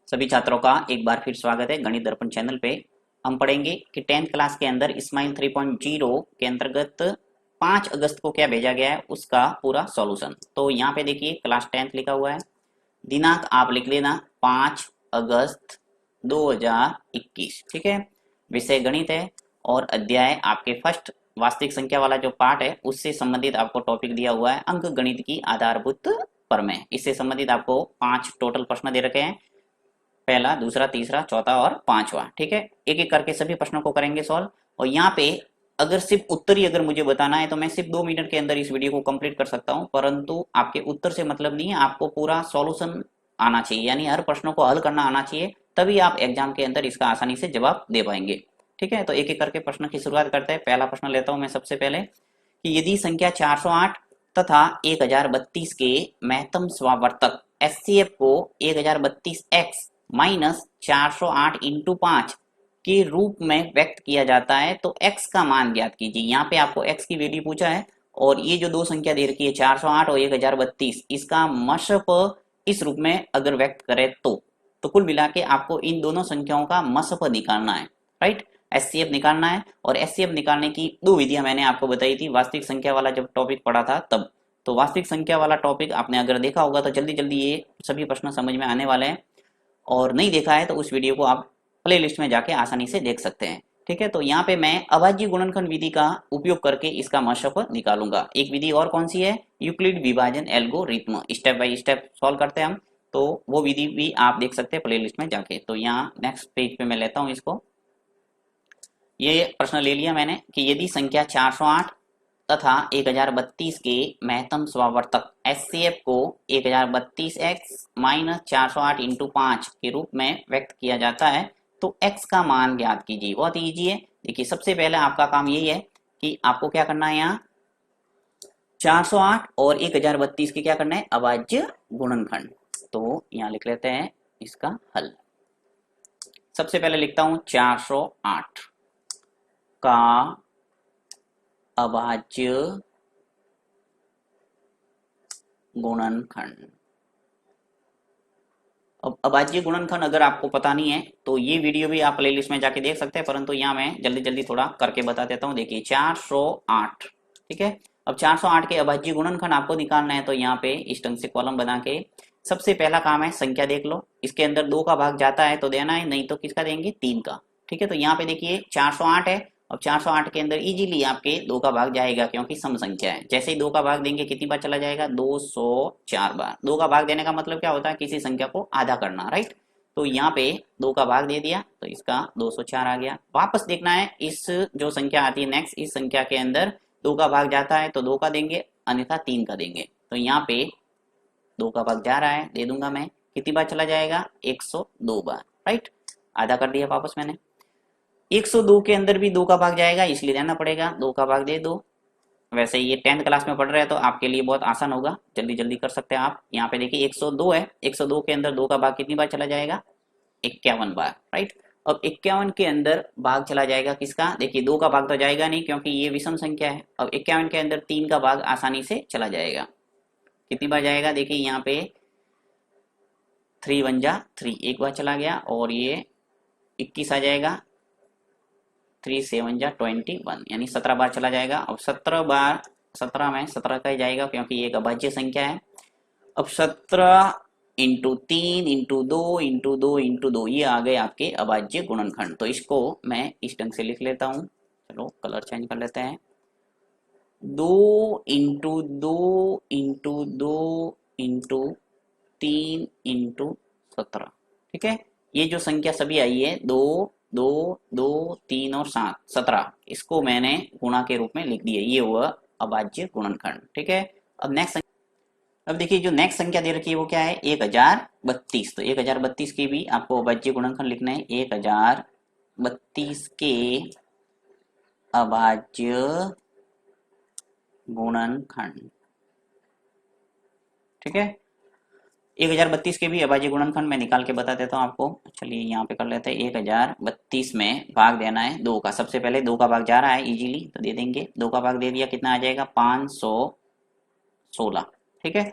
सभी छात्रों का एक बार फिर स्वागत है गणित दर्पण चैनल पे। हम पढ़ेंगे कि 10th क्लास के अंदर स्माइल 3.0 के अंतर्गत 5 अगस्त को क्या भेजा गया है उसका पूरा सॉल्यूशन। तो यहाँ पे देखिए क्लास 10th लिखा हुआ है, दिनांक आप लिख लेना 5 अगस्त 2021। ठीक है, विषय गणित है और अध्याय आपके फर्स्ट वास्तविक संख्या वाला जो पार्ट है उससे संबंधित आपको टॉपिक दिया हुआ है अंक गणित की आधारभूत प्रमेय। इससे संबंधित आपको 5 टोटल प्रश्न दे रखे हैं, पहला, दूसरा, तीसरा, चौथा और पांचवा। ठीक है, एक एक करके सभी प्रश्नों को करेंगे सॉल्व। और यहाँ पे अगर सिर्फ उत्तर ही अगर मुझे बताना है तो मैं सिर्फ 2 मिनट के अंदर इस वीडियो को कंप्लीट कर सकता हूँ, परंतु आपके उत्तर से मतलब नहीं है, आपको पूरा सॉल्यूशन आना चाहिए, यानी हर प्रश्नों को हल करना आना चाहिए, तभी आप एग्जाम के अंदर इसका आसानी से जवाब दे पाएंगे। ठीक है, तो एक एक करके प्रश्न की शुरुआत करते हैं। पहला प्रश्न लेता हूं मैं सबसे पहले कि यदि संख्या 408 तथा 1032 के महत्तम स्वावर्तक एचसीएफ को 1032x माइनस 408 इंटू 5 के रूप में व्यक्त किया जाता है तो x का मान ज्ञात कीजिए। यहाँ पे आपको x की वैल्यू पूछा है और ये जो दो संख्या दे रखी है 408 और 1032, इसका मशप इस रूप में अगर व्यक्त करें तो कुल मिला के आपको इन दोनों संख्याओं का मशप निकालना है, राइट, एचसीएफ निकालना है। और एचसीएफ निकालने की दो विधियां मैंने आपको बताई थी वास्तविक संख्या वाला जब टॉपिक पढ़ा था तब। तो वास्तविक संख्या वाला टॉपिक आपने अगर देखा होगा तो जल्दी जल्दी ये सभी प्रश्न समझ में आने वाले हैं, और नहीं देखा है तो उस वीडियो को आप प्लेलिस्ट में जाके आसानी से देख सकते हैं। ठीक है, तो यहाँ पे मैं अभाज्य गुणनखंड विधि का उपयोग करके इसका मशप निकालूंगा। एक विधि और कौन सी है, यूक्लिड विभाजन algorithm, step by step solve करते हैं हम, तो वो विधि भी आप देख सकते हैं प्लेलिस्ट में जाके। तो यहाँ नेक्स्ट पेज पे मैं लेता हूँ इसको। ये प्रश्न ले लिया मैंने कि यदि संख्या 408 तथा 1032 के महत्तम स्वावर्तक एचसीएफ को 1032x माइनस 408 इंटू 5 के रूप में व्यक्त किया जाता है तो x का मान ज्ञात कीजिए। बहुत ईजी है। देखिए सबसे पहले आपका काम यही है कि आपको क्या करना है, यहाँ 408 और 1032 के क्या करना है, अभाज्य गुणनखंड। तो यहाँ लिख लेते हैं इसका हल। सबसे पहले लिखता हूं 408 का अभाज्य गुणनखंड। अब अभाज्य गुणनखंड अगर आपको पता नहीं है तो ये वीडियो भी आप प्लेलिस्ट में जाके देख सकते हैं, परंतु यहाँ मैं जल्दी जल्दी थोड़ा करके बता देता हूँ। देखिए 408, ठीक है, अब 408 के अभाज्य गुणनखंड आपको निकालना है तो यहाँ पे इस ढंग से कॉलम बना के सबसे पहला काम है संख्या देख लो, इसके अंदर 2 का भाग जाता है तो देना है, नहीं तो किसका देंगे, 3 का। ठीक है, तो यहाँ पे देखिए 408 है, अब 408 के अंदर इजीली आपके 2 का भाग जाएगा क्योंकि सम संख्या है। जैसे ही 2 का भाग देंगे कितनी बार चला जाएगा, 204 बार। 2 का भाग देने का मतलब क्या होता है, किसी संख्या को आधा करना, राइट। तो यहाँ पे 2 का भाग दे दिया तो इसका 204 आ गया। वापस देखना है इस जो संख्या आती है नेक्स्ट, इस संख्या के अंदर 2 का भाग जाता है तो 2 का देंगे, अन्यथा 3 का देंगे। तो यहाँ पे 2 का भाग जा रहा है, दे दूंगा मैं, कितनी बार चला जाएगा, 102 बार, राइट, आधा कर दिया वापस मैंने। 102 के अंदर भी 2 का भाग जाएगा इसलिए देना पड़ेगा, 2 का भाग दे दो। वैसे ये 10th क्लास में पढ़ रहे हैं तो आपके लिए बहुत आसान होगा, जल्दी जल्दी कर सकते हैं आप। यहाँ पे देखिए 102 है, 102 के अंदर 2 का भाग कितनी बार चला जाएगा, 51 बार, राइट। अब 51 के अंदर भाग चला जाएगा किसका, देखिए 2 का भाग तो जाएगा नहीं क्योंकि ये विषम संख्या है। अब 51 के अंदर 3 का भाग आसानी से चला जाएगा, कितनी बार जाएगा, देखिए यहाँ पे 3 1 जा 3, एक बार चला गया, और ये 21 आ जाएगा, 3 7 जा 21, यानी 17 बार चला जाएगा। अब 17 बार, 17 में 17 का ही जाएगा क्योंकि ये एक अभाज्य संख्या है। अब 17 इंटू 3 इंटू 2 इंटू 2 इंटू 2, ये आ गए आपके अभाज्य गुणनखंड। तो इसको मैं इस ढंग से लिख लेता हूँ, चलो कलर चेंज कर लेते हैं, 2 इंटू 2 इंटू 2 इंटू 3 इंटू 17। ठीक है, ये जो संख्या सभी आई है 2 2 2 3 और 7 17, इसको मैंने गुणा के रूप में लिख दिया, ये हुआ अभाज्य गुणनखंड। ठीक है, अब नेक्स्ट, अब देखिए जो नेक्स्ट संख्या दे रखी है वो क्या है, 1032। तो 1032 की भी आपको अभाज्य गुणनखंड लिखना है, 1032 के अभाज्य गुणनखंड। ठीक है, 1032 के भी अभाज्य गुणनखंड मैं निकाल के बता देता हूँ आपको। चलिए यहाँ पे कर लेते हैं, 1032 में भाग देना है 2 का। सबसे पहले 2 का भाग जा रहा है इजीली तो दे देंगे, 2 का भाग दे दिया, कितना आ जाएगा, 516। ठीक है,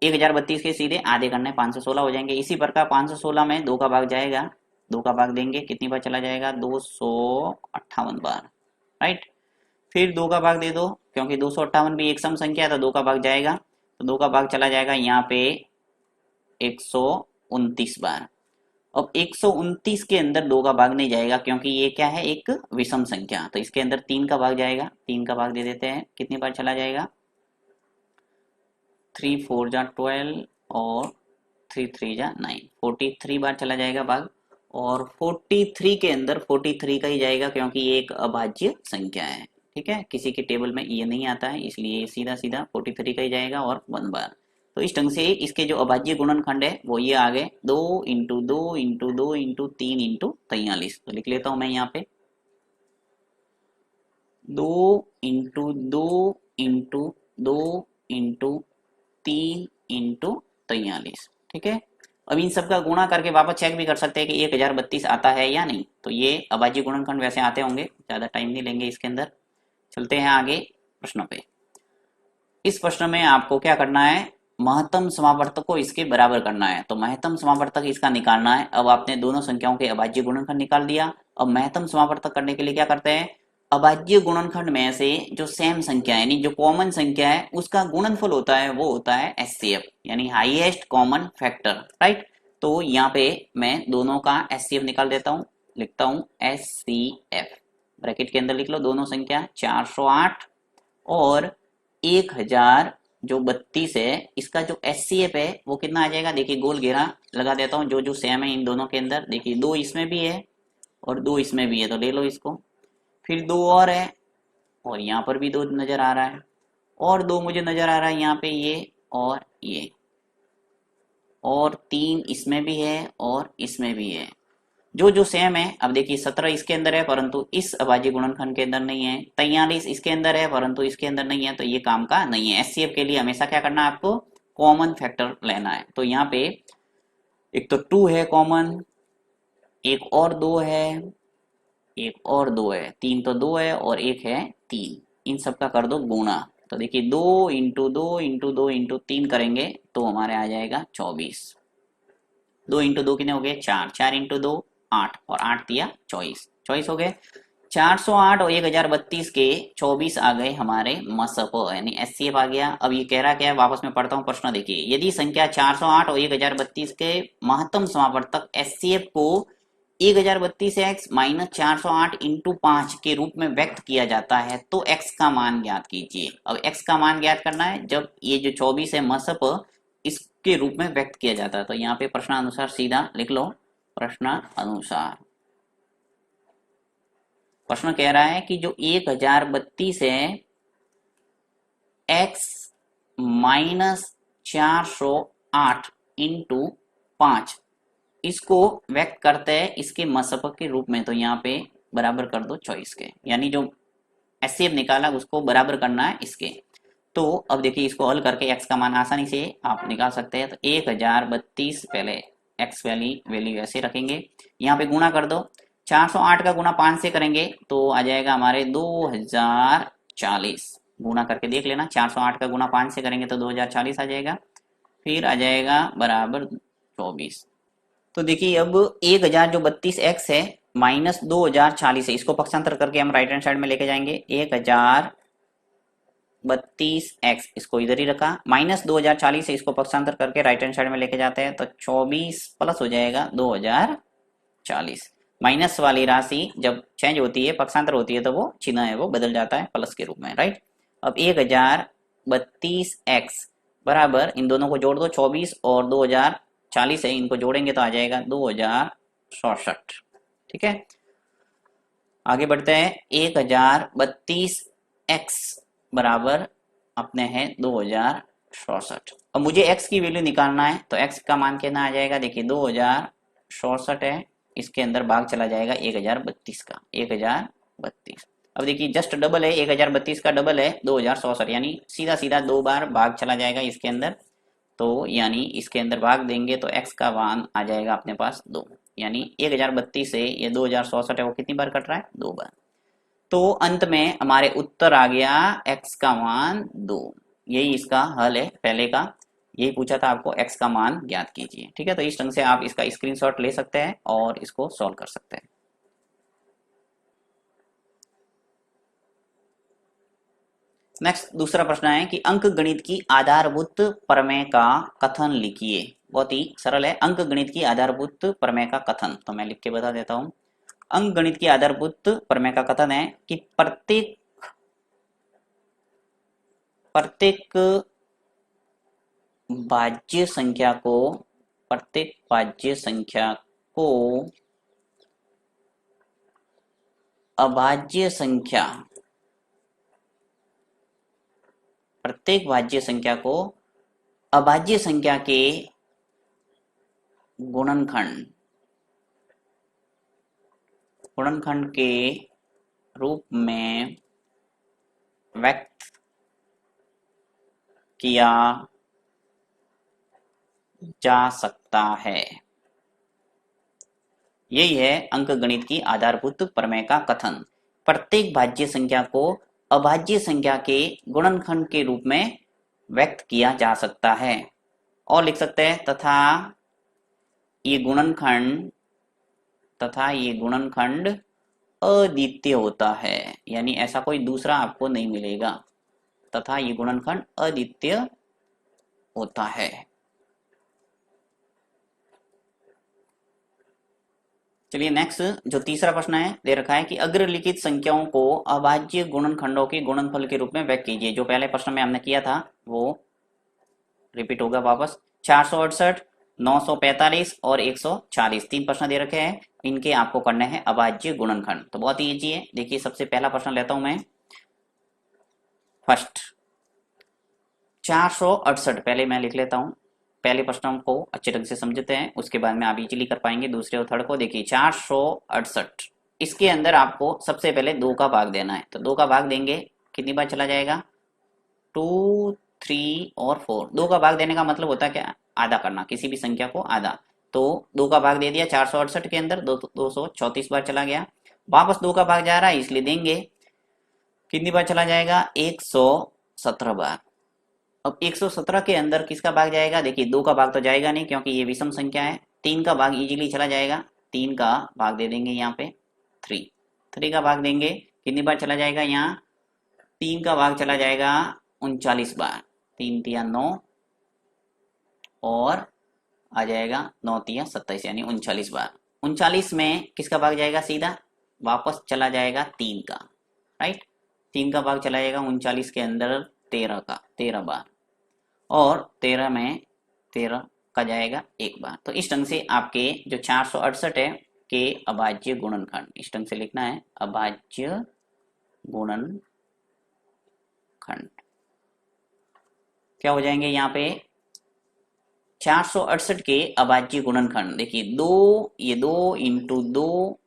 1032 के सीधे आधे करने 516 हो जाएंगे। इसी प्रकार 516 में 2 का भाग जाएगा, 2 का भाग देंगे कितनी बार चला जाएगा, 258 बार, राइट। फिर 2 का भाग दे दो, क्योंकि 258 भी एक सम संख्या है तो 2 का भाग जाएगा, तो 2 का भाग चला जाएगा यहाँ पे 129 बार। अब 129 के अंदर 2 का भाग नहीं जाएगा क्योंकि ये क्या है, एक विषम संख्या, तो इसके अंदर 3 का भाग जाएगा, 3 का भाग दे देते हैं, कितनी बार चला जाएगा, 3 4 जा 12 और 3 3 जा 9, 43 बार चला जाएगा भाग। और 43 के अंदर 43 का ही जाएगा क्योंकि ये एक अभाज्य संख्या है, ठीक है, किसी के टेबल में ये नहीं आता है, इसलिए सीधा सीधा 43 का ही जाएगा और 1 बार। तो इस ढंग से इसके जो अभाज्य गुणनखंड है वो ये आ गए 2 इंटू 2 इंटू 2 इंटू 3 इंटू 43। तो लिख लेता हूं मैं यहाँ पे 2 इंटू 2 इंटू 2 इंटू 3 इंटू 43, ठीक है। अब इन सब का गुणा करके वापस चेक भी कर सकते हैं कि 1032 आता है या नहीं। तो ये अभाज्य गुणनखंड वैसे आते होंगे, ज्यादा टाइम नहीं लेंगे इसके अंदर। चलते हैं आगे प्रश्नों पे। इस प्रश्न में आपको क्या करना है, महत्तम समावर्तक को इसके बराबर करना है। तो महत्तम समावर्तक इसका निकालना है। अब आपने दोनों संख्याओं के अभाज्य गुणनखंड निकाल दिया। अब महत्तम समावर्तक करने के लिए क्या करते हैं, अभाज्य गुणनखंड में से जो सेम संख्या यानी जो कॉमन संख्या है उसका गुणनफल होता है, वो होता है एचसीएफ यानी हाईएस्ट कॉमन फैक्टर, राइट। तो यहाँ पे मैं दोनों का एचसीएफ निकाल देता हूँ, लिखता हूँ एचसीएफ, ब्रैकेट के अंदर लिख लो दोनों संख्या 408 और 1000 जो 32 है, इसका जो एचसीएफ है वो कितना आ जाएगा, देखिए गोल घेरा लगा देता हूँ जो जो सेम है इन दोनों के अंदर। देखिए 2 इसमें भी है और 2 इसमें भी है, तो ले लो इसको। फिर 2 और है और यहाँ पर भी 2 नजर आ रहा है, और 2 मुझे नजर आ रहा है यहाँ पे ये और ये, और 3 इसमें भी है और इसमें भी है, जो जो सेम है। अब देखिए 17 इसके अंदर है परंतु इस अभाज्य गुणनखंड के अंदर नहीं है, 43 इसके अंदर है परंतु इसके अंदर नहीं है, तो ये काम का नहीं है। एचसीएफ के लिए हमेशा क्या करना है, आपको कॉमन फैक्टर लेना है। तो यहाँ पे एक तो 2 है कॉमन, एक और 2 है, एक और 2 है, 3 तो 2 है और एक है 3, इन सब का कर दो गुणा। तो देखिए 2 इंटू 2 इंटू 2 इंटू 3 करेंगे तो हमारे आ जाएगा 24। 2 इंटू 2 कितने हो गए, 4, 4 इंटू 2 8 और 8 दिया 24, 24 हो गए। 408 और 1032 के 24 आ गए हमारे मसप यानी एचसीएफ आ गया। अब ये कह रहा क्या है, वापस में पढ़ता हूँ प्रश्न। देखिए यदि संख्या 408 और 1032 के महत्तम समावर्तक एचसीएफ को 1032x माइनस 408 इंटू 5 के रूप में व्यक्त किया जाता है तो x का मान ज्ञात कीजिए। अब x का मान ज्ञात करना है जब ये जो 24 है मसप इसके रूप में व्यक्त किया जाता है। तो यहाँ पे प्रश्नानुसार सीधा लिख लो, प्रश्न अनुसार। प्रश्न कह रहा है कि जो 1032 है x माइनस 408 इंटू 5 इसको व्यक्त करते हैं इसके मसपक के रूप में। तो यहाँ पे बराबर कर दो 24 के, यानी जो एचसीएफ निकाला उसको बराबर करना है इसके। तो अब देखिए इसको हल करके x का मान आसानी से आप निकाल सकते हैं। तो 1032 पहले x वाली वैल्यू ऐसे रखेंगे, यहाँ पे गुणा कर दो, 408 का गुणा 5 से करेंगे तो आ जाएगा हमारे 2040। गुणा करके देख लेना, 408 का गुणा 5 से करेंगे तो 2040 आ जाएगा, फिर आ जाएगा बराबर 24। तो देखिए अब 1000 जो 32x है माइनस 2040 है, इसको पक्षांतर करके हम राइट हैंड साइड में लेके जाएंगे। 1032x इसको इधर ही रखा, माइनस 2040 है, इसको पक्षांतर करके राइट हैंड साइड में लेके जाते हैं तो 24 प्लस हो जाएगा 2040। माइनस वाली राशि जब चेंज होती है, पक्षांतर होती है, तो वो चिन्ह है वो बदल जाता है प्लस के रूप में, राइट। अब 1032x बराबर इन दोनों को जोड़ दो, 24 और 2040 है, इनको जोड़ेंगे तो आ जाएगा 2067, ठीक है। आगे बढ़ते हैं, 1032x बराबर अपने हैं 2067। अब मुझे x की वैल्यू निकालना है तो x का मान कितना आ जाएगा, देखिए 2067 है, इसके अंदर भाग चला जाएगा 1032 का, 1032। अब देखिए जस्ट डबल है, 1032 का डबल है 2067, यानी सीधा सीधा 2 बार भाग चला जाएगा इसके अंदर। तो यानी इसके अंदर भाग देंगे तो x का मान आ जाएगा अपने पास 2, यानी 1032 से ये 2067 है वो कितनी बार कट रहा है, 2 बार। तो अंत में हमारे उत्तर आ गया x का मान 2। यही इसका हल है पहले का। यही पूछा था आपको, x का मान ज्ञात कीजिए। ठीक है, तो इस ढंग से आप इसका स्क्रीनशॉट ले सकते हैं और इसको सॉल्व कर सकते हैं। नेक्स्ट दूसरा प्रश्न है कि अंक गणित की आधारभूत प्रमेय का कथन लिखिए। बहुत ही सरल है, अंक गणित की आधारभूत प्रमेय का कथन, तो मैं लिख के बता देता हूं। अंक गणित की आधारभूत प्रमेय का कथन है कि प्रत्येक भाज्य संख्या को प्रत्येक भाज्य संख्या को अभाज्य संख्या प्रत्येक भाज्य संख्या को अभाज्य संख्या के गुणनखंड के रूप में व्यक्त किया जा सकता है। यही है अंक गणित की आधारभूत प्रमेय का कथन। प्रत्येक भाज्य संख्या को अभाज्य संख्या के गुणनखंड के रूप में व्यक्त किया जा सकता है। और लिख सकते हैं ये गुणनखंड अद्वितीय होता है, यानी ऐसा कोई दूसरा आपको नहीं मिलेगा, तथा ये गुणनखंड अद्वितीय होता है। चलिए नेक्स्ट जो तीसरा प्रश्न है दे रखा है कि अग्रलिखित संख्याओं को अभाज्य गुणनखंडों के गुणनफल के रूप में व्यक्त कीजिए। जो पहले प्रश्न में हमने किया था वो रिपीट होगा वापस। 468, 945 और 140 तीन प्रश्न दे रखे हैं, इनके आपको करने हैं अभाज्य गुणनखंड। तो बहुत ही इजी है, देखिए सबसे पहला प्रश्न लेता हूं मैं। फर्स्ट 468 पहले मैं लिख लेता हूं। पहले प्रश्न को अच्छे ढंग से समझते हैं, उसके बाद में आप इजीली कर पाएंगे दूसरे और थर्ड को। देखिए 468, इसके अंदर आपको सबसे पहले 2 का भाग देना है। तो 2 का भाग देंगे, कितनी बार चला जाएगा? 2, 3 और 4। 2 का भाग देने का मतलब होता है क्या? आधा करना, किसी भी संख्या को आधा। तो 2 का भाग दे दिया 468 के अंदर, 234 बार चला गया। वापस 2 का भाग जा रहा है, इसलिए देंगे, कितनी बार चला जाएगा? 117 बार। अब 117 के अंदर किसका भाग जाएगा? देखिए 2 का भाग तो जाएगा नहीं क्योंकि ये विषम संख्या है। 3 का भाग इजीली चला जाएगा, 3 का भाग दे देंगे यहाँ पे 3 का भाग देंगे, कितनी बार चला जाएगा? यहाँ 3 का भाग चला जाएगा 39 बार। 3 तिया 9 और आ जाएगा 9 तिया 27, यानी 39 बार। 39 में किसका भाग जाएगा? सीधा वापस चला जाएगा 3 का, राइट। 3 का भाग चला जाएगा 39 के अंदर 13 बार, और 13 में 13 का जाएगा 1 बार। तो इस ढंग से आपके जो 468 है के अभाज्य गुणनखंड, इस ढंग से लिखना है, अभाज्य गुणनखंड क्या हो जाएंगे यहाँ पे? 468 के अभाज्य गुणनखंड देखिए 2, ये 2 इंटू 2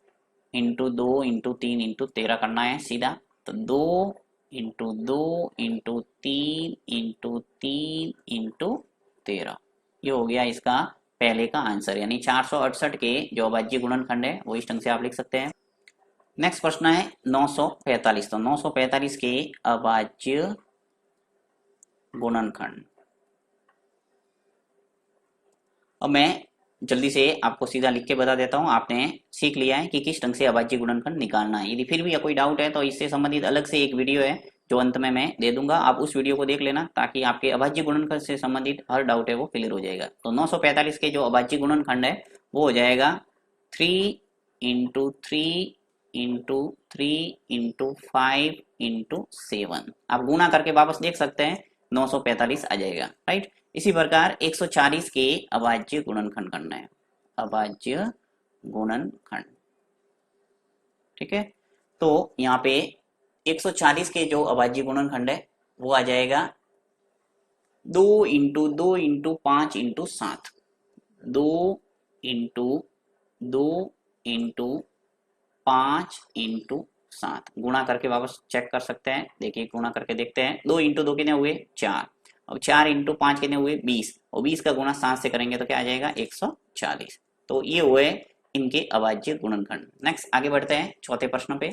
इंटू 2 इंटू 3 इंटू 13 करना है सीधा। तो 2 इंटू 2 इंटू 3 इंटू 3 इंटू 13, ये हो गया इसका पहले का आंसर। यानी 468 के जो अभाज्य गुणनखंड है वो इस ढंग से आप लिख सकते हैं। नेक्स्ट प्रश्न है 945। तो 945 के अभाज्य गुणनखंड, अब मैं जल्दी से आपको सीधा लिख के बता देता हूं। आपने सीख लिया है कि किस ढंग से अभाज्य गुणनखंड निकालना है। यदि फिर भी कोई डाउट है तो इससे संबंधित अलग से एक वीडियो है जो अंत में मैं दे दूंगा, आप उस वीडियो को देख लेना, ताकि आपके अभाज्य गुणनखंड से संबंधित हर डाउट है वो क्लियर हो जाएगा। तो 945 के जो अभाज्य गुणनखंड है वो हो जाएगा 3 इंटू 3 इंटू 3 इंटू 5 इंटू 7। आप गुणा करके वापस देख सकते हैं, 945 आ जाएगा, राइट। इसी प्रकार 140 के अभाज्य गुणनखंड करना है, अभाज्य गुणनखंड, ठीक है। तो यहाँ पे 140 के जो अभाज्य गुणनखंड है वो आ जाएगा 2 into 2 into 5 into 7, 2 into 2 into 5 into 7। गुणा करके वापस चेक कर सकते हैं, देखिए गुणा करके देखते हैं। 2 इंटू 2 कितने हुए? 4। अब 4 इंटू 5 कितने हुए? 20, और 20 का गुणा 7 से करेंगे तो क्या आ जाएगा? 140। तो ये हुए इनके अभाज्य गुणनखंड। नेक्स्ट आगे बढ़ते हैं चौथे प्रश्न पे।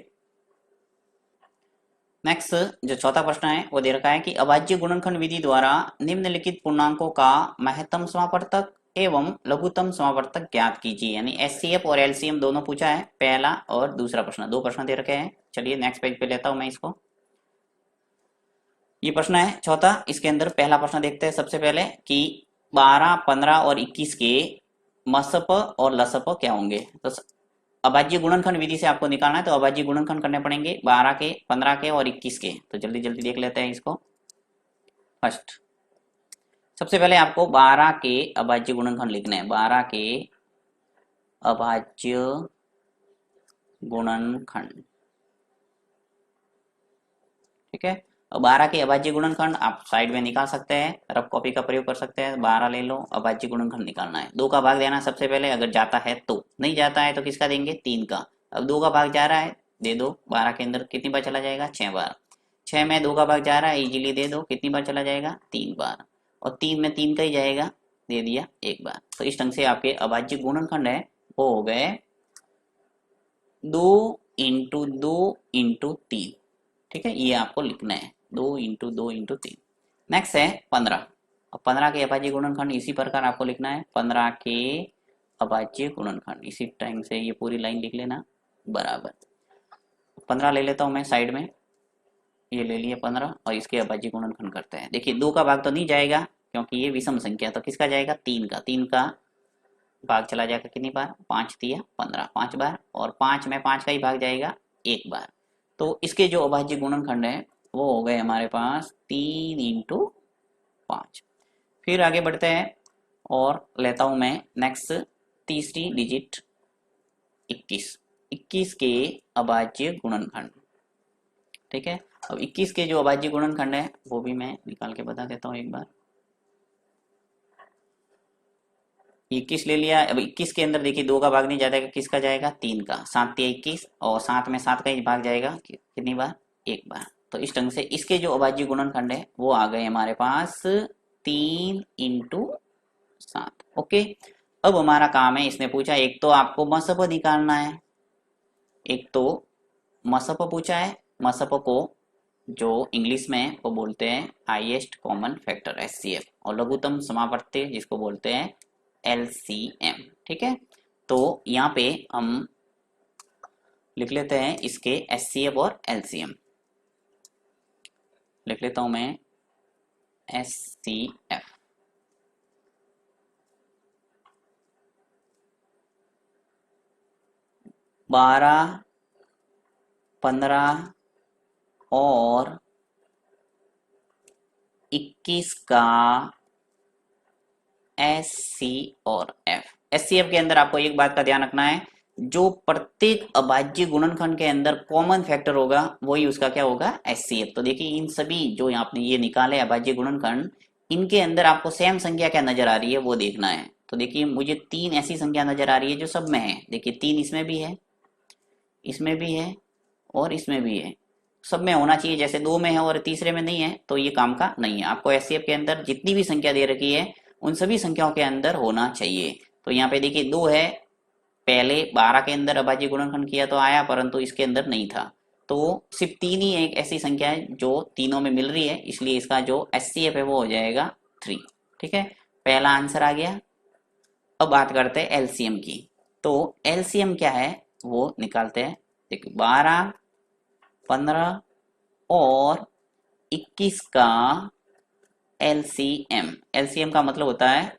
नेक्स्ट जो चौथा प्रश्न है वो दे रखा है कि अभाज्य गुणनखंड विधि द्वारा निम्नलिखित पूर्णांकों का महत्तम समावर्तक एवं लघुत्तम समावर्तक ज्ञात कीजिए। यानी एचसीएफ और एलसीएम दोनों पूछा है, पहला और दूसरा प्रश्न, दो प्रश्न दे रखे हैं। चलिए नेक्स्ट पेज पे लेता हूं मैं इसको। ये प्रश्न है चौथा, इसके अंदर पहला प्रश्न देखते हैं सबसे पहले कि 12, 15 और 21 के मसप और लसप क्या होंगे। तो अभाज्य गुणनखंड विधि से आपको निकालना है, तो अभाज्य गुणनखंड करने पड़ेंगे 12 के, 15 के और 21 के। तो जल्दी जल्दी देख लेते हैं इसको। फर्स्ट सबसे पहले आपको 12 के अभाज्य गुणनखंड लिखने हैं। 12 के अभाज्य गुणनखंड, ठीक है। अब 12 के अभाज्य गुणनखंड आप साइड में निकाल सकते हैं, रफ कॉपी का प्रयोग कर सकते हैं। 12 ले लो, अभाज्य गुणनखंड निकालना है। 2 का भाग देना सबसे पहले, अगर जाता है तो, नहीं जाता है तो किसका देंगे, 3 का। अब 2 का भाग जा रहा है, दे दो। 12 के अंदर कितनी बार चला जाएगा, 6 बार। 6 में 2 का भाग जा रहा है, इजीली दे दो। कितनी बार चला जाएगा, 3 बार। और 3 में 3 का ही जाएगा, दे दिया 1 बार। तो इस ढंग से आपके अभाज्य गुणनखंड है वो हो गए 2 इंटू 2 इंटू 3, ठीक है। ये आपको लिखना है 2 इंटू 2 इंटू 3। नेक्स्ट है 15। अब 15 के अभाज्य गुणनखंड इसी प्रकार आपको लिखना है। 15 के अभाज्य गुणनखंड इसी टाइम से ये पूरी लाइन लिख लेना बराबर। 15 ले लेता हूं मैं साइड में, ये ले लिए 15 और इसके अभाज्य गुणनखंड करते हैं। देखिए 2 का भाग तो नहीं जाएगा क्योंकि ये विषम संख्या, तो किसका जाएगा, 3 का। 3 का भाग चला जाएगा कितनी बार, 5 दिया 15, 5 बार। और 5 में 5 का ही भाग जाएगा 1 बार। तो इसके जो अभाज्य गुणनखंड है वो हो गए हमारे पास 3 इंटू 5। फिर आगे बढ़ते हैं और लेता हूं मैं नेक्स्ट तीसरी डिजिट 21। 21 के अभाज्य गुणनखंड, ठीक है। अब 21 के जो अभाज्य गुणनखंड है वो भी मैं निकाल के बता देता हूं एक बार। 21 ले लिया। अब 21 के अंदर देखिए 2 का भाग नहीं जाता है, किसका जाएगा, 3 का। 7 दिया 21 और 7 में 7 का ही भाग जाएगा कितनी बार, 1 बार। तो इस ढंग से इसके जो अभाज्य गुणनखंड है वो आ गए हमारे पास 3 इंटू 7। ओके। अब हमारा काम है, इसने पूछा एक तो आपको मसप निकालना है, एक तो मसप पूछा है। मसप को जो इंग्लिश में वो बोलते हैं हाईएस्ट कॉमन फैक्टर एचसीएफ, और लघुत्तम समावर्ती जिसको बोलते हैं एलसीएम, ठीक है। तो यहाँ पे हम लिख लेते हैं इसके एचसीएफ और एलसीएम। लिख लेता हूं मैं एचसीएफ। बारह, 15 और 21 का एस सी और एफ। एचसीएफ के अंदर आपको एक बात का ध्यान रखना है, जो प्रत्येक अभाज्य गुणनखंड के अंदर कॉमन फैक्टर होगा वही उसका क्या होगा, एचसीएफ। तो देखिए इन सभी जो आपने ये निकाले अभाज्य गुणनखंड, इनके अंदर आपको सेम संख्या क्या नजर आ रही है वो देखना है। तो देखिए मुझे 3 ऐसी संख्या नजर आ रही है जो सब में है। देखिए 3 इसमें भी है, इसमें भी है और इसमें भी है। सब में होना चाहिए, जैसे 2 में है और तीसरे में नहीं है तो ये काम का नहीं है। आपको एचसीएफ के अंदर जितनी भी संख्या दे रखी है उन सभी संख्याओं के अंदर होना चाहिए। तो यहाँ पे देखिए 2 है, पहले 12 के अंदर अभाज्य गुणनखंड किया तो आया, परंतु इसके अंदर नहीं था। तो सिर्फ 3 ही एक ऐसी संख्या है जो तीनों में मिल रही है, इसलिए इसका जो एचसीएफ है वो हो जाएगा 3, ठीक है। पहला आंसर आ गया। अब बात करते हैं एलसीएम की। तो एलसीएम क्या है वो निकालते हैं। देखिए 12, 15 और 21 का एलसीएम। एलसीएम का मतलब होता है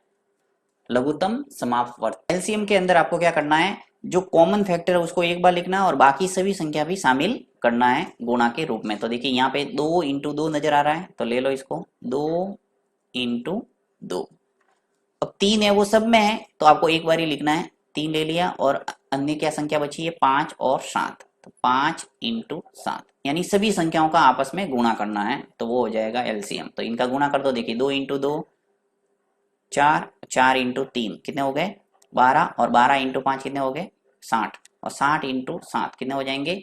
लघुत्तम समापवर्त। एलसीएम के अंदर आपको क्या करना है, जो कॉमन फैक्टर है उसको एक बार लिखना है और बाकी सभी संख्या भी शामिल करना है गुणा के रूप में। तो देखिए यहाँ पे 2 इंटू 2 नजर आ रहा है, तो ले लो इसको 2 इंटू 2। अब 3 है वो सब में है तो आपको एक बार ही लिखना है, 3 ले लिया। और अन्य क्या संख्या बची है, 5 और 7, तो 5 इंटू 7, यानी सभी संख्याओं का आपस में गुणा करना है, तो वो हो जाएगा एलसीएम। तो इनका गुणा कर दो। देखिए 2 इंटू 2 4, 4 इंटू 3 कितने हो गए 12, और 12 इंटू 5 कितने हो गए 60, और 60 इंटू 7 कितने हो जाएंगे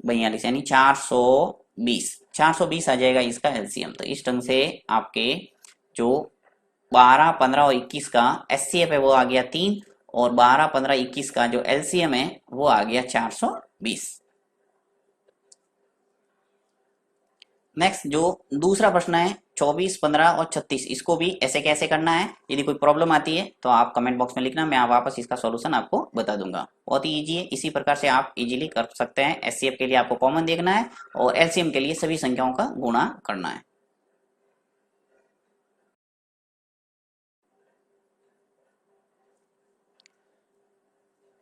42, यानी 420। 420 आ जाएगा इसका एलसीएम। तो इस ढंग से आपके जो 12, 15 और 21 का एचसीएफ है वो आ गया 3, और 12, 15, 21 का जो एलसीएम है वो आ गया 420। नेक्स्ट जो दूसरा प्रश्न है 24, 15 और 36, इसको भी ऐसे कैसे करना है, यदि कोई प्रॉब्लम आती है तो आप कमेंट बॉक्स में लिखना, मैं वापस इसका सॉल्यूशन आपको बता दूंगा। बहुत ही इजी है, इसी प्रकार से आप इजीली कर सकते हैं। एचसीएफ के लिए आपको कॉमन देखना है और एलसीएम के लिए सभी संख्याओं का गुणा करना है।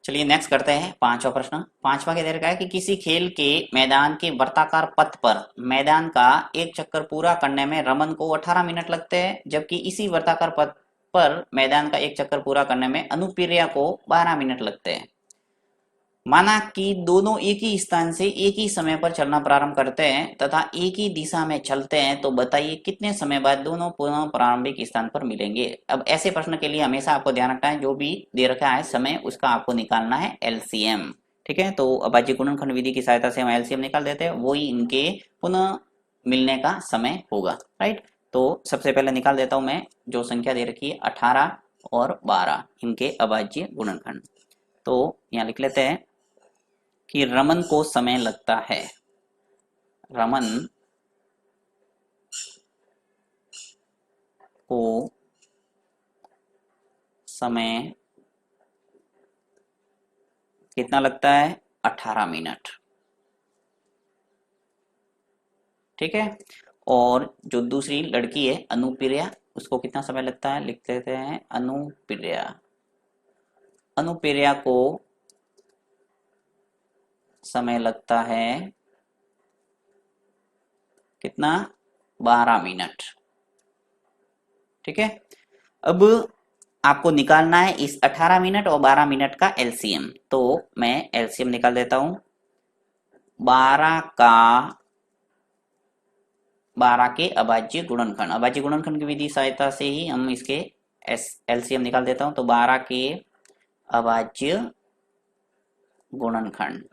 चलिए नेक्स्ट करते हैं पांचवा प्रश्न। पांचवा क्या दे रखा है कि किसी खेल के मैदान के वृत्ताकार पथ पर मैदान का एक चक्कर पूरा करने में रमन को 18 मिनट लगते हैं, जबकि इसी वृत्ताकार पथ पर मैदान का एक चक्कर पूरा करने में अनुप्रिया को 12 मिनट लगते हैं। माना कि दोनों एक ही स्थान से एक ही समय पर चलना प्रारंभ करते हैं तथा एक ही दिशा में चलते हैं, तो बताइए कितने समय बाद दोनों पुनः प्रारंभिक स्थान पर मिलेंगे। अब ऐसे प्रश्न के लिए हमेशा आपको ध्यान रखना है, जो भी दे रखा है समय उसका आपको निकालना है एलसीएम। ठीक है, तो अभाज्य गुणनखंड विधि की सहायता से हम एलसीएम निकाल देते हैं, वही इनके पुनः मिलने का समय होगा। राइट, तो सबसे पहले निकाल देता हूं मैं जो संख्या दे रखी है 18 और 12, इनके अभाज्य गुणनखंड। तो यहाँ लिख लेते हैं कि रमन को समय लगता है, रमन को समय कितना लगता है, 18 मिनट। ठीक है, और जो दूसरी लड़की है अनुप्रिया, उसको कितना समय लगता है, लिख देते हैं अनुप्रिया, अनुप्रिया को समय लगता है कितना, 12 मिनट। ठीक है, अब आपको निकालना है इस 18 मिनट और 12 मिनट का एलसीएम। तो मैं एलसीएम निकाल देता हूं। 12 के अभाज्य गुणनखंड, अभाज्य गुणनखंड की विधि सहायता से ही हम इसके एलसीएम निकाल देता हूं। तो 12 के अभाज्य गुणनखंड,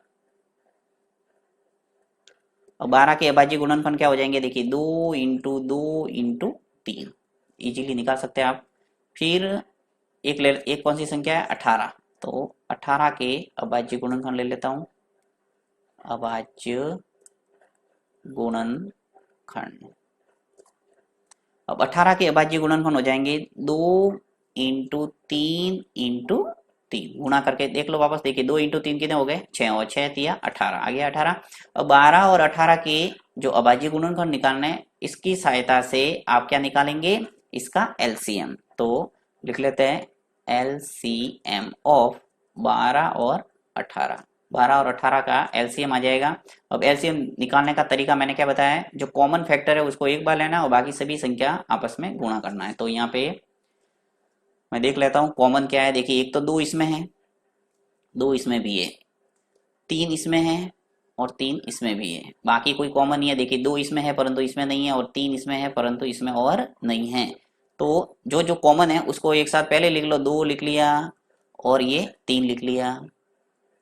और 12 के अभाज्य गुणनखंड क्या हो जाएंगे, देखिए 2 इंटू 2 इंटू 3, इजीली निकाल सकते हैं आप। फिर एक कौन सी संख्या है, 18, तो 18 के अभाज्य गुणनखंड ले लेता हूं, अभाज्य गुणनखंड। अब 18 के अभाज्य गुणनखंड हो जाएंगे 2 इंटू 3 इंटू 3, गुणा करके देख लो वापस, देखिए 2 इंटू 3 कितने हो गए, 6, और 6 दिया 18, आ गया 18। अब 12 और 18 के जो अभाज्य गुणनखंड निकालने, इसकी सहायता से आप क्या निकालेंगे, इसका एलसीएम। तो लिख लेते हैं एलसीएम ऑफ 12 और 18, 12 और 18 का एलसीएम आ जाएगा। अब एलसीएम निकालने का तरीका मैंने क्या बताया है, जो कॉमन फैक्टर है उसको एक बार लेना है और बाकी सभी संख्या आपस में गुणा करना है। तो यहाँ पे मैं देख लेता हूँ कॉमन क्या है, देखिए एक तो 2 इसमें है, 2 इसमें भी है, 3 इसमें है और 3 इसमें भी है, बाकी कोई कॉमन नहीं है। देखिए 2 इसमें है परंतु इसमें नहीं है, और 3 इसमें है परंतु इसमें और नहीं है। तो जो जो कॉमन है उसको एक साथ पहले लिख लो, 2 लिख लिया और ये 3 लिख लिया।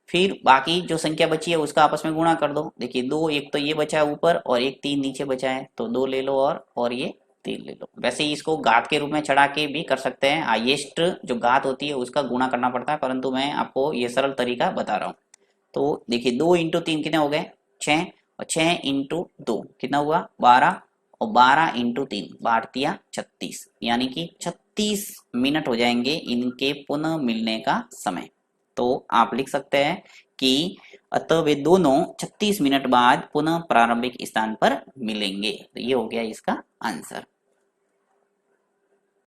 फिर बाकी जो संख्या बची है उसका आपस में गुणा कर दो। देखिए 2, एक तो ये बचा है ऊपर और एक 3 नीचे बचा है, तो 2 ले लो और ये 3 ले लो। वैसे ही इसको घात के रूप में चढ़ा के भी कर सकते हैं, हाईएस्ट जो घात होती है उसका गुणा करना पड़ता है, परंतु मैं आपको ये सरल तरीका बता रहा हूँ। तो देखिए 2 इंटू 3 कितने हो गए, 6, और 6 इंटू 2 कितना हुआ, 12, और 12 इंटू 3 बांट दिया 36, यानी कि 36 मिनट हो जाएंगे इनके पुनः मिलने का समय। तो आप लिख सकते हैं कि अतः वे दोनों 36 मिनट बाद पुनः प्रारंभिक स्थान पर मिलेंगे। तो ये हो गया इसका आंसर।